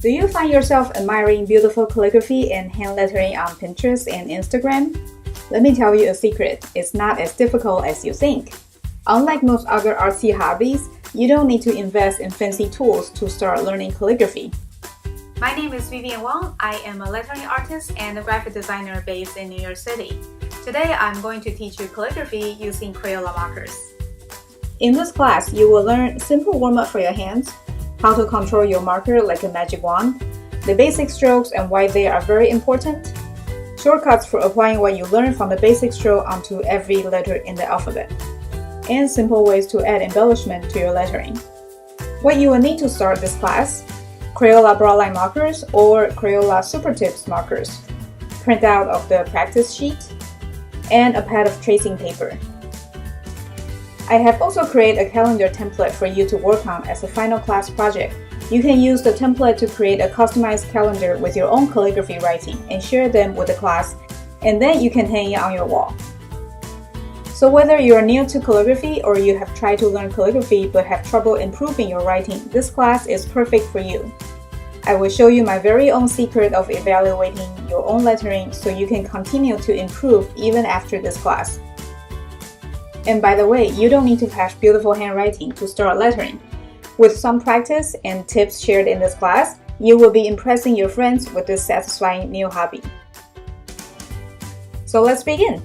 Do you find yourself admiring beautiful calligraphy and hand lettering on Pinterest and Instagram? Let me tell you a secret, it's not as difficult as you think. Unlike most other artsy hobbies, you don't need to invest in fancy tools to start learning calligraphy. My name is Vivian Wang. I am a lettering artist and a graphic designer based in New York City. Today, I'm going to teach you calligraphy using Crayola markers. In this class, you will learn simple warm-up for your hands, how to control your marker like a magic wand, the basic strokes and why they are very important, shortcuts for applying what you learned from the basic stroke onto every letter in the alphabet, and simple ways to add embellishment to your lettering. What you will need to start this class: Crayola broadline markers or Crayola super tips markers, printout of the practice sheet, and a pad of tracing paper. I have also created a calendar template for you to work on as a final class project. You can use the template to create a customized calendar with your own calligraphy writing and share them with the class, and then you can hang it on your wall. So whether you are new to calligraphy or you have tried to learn calligraphy but have trouble improving your writing, this class is perfect for you. I will show you my very own secret of evaluating your own lettering so you can continue to improve even after this class. And by the way, you don't need to have beautiful handwriting to start lettering. With some practice and tips shared in this class, you will be impressing your friends with this satisfying new hobby. So let's begin!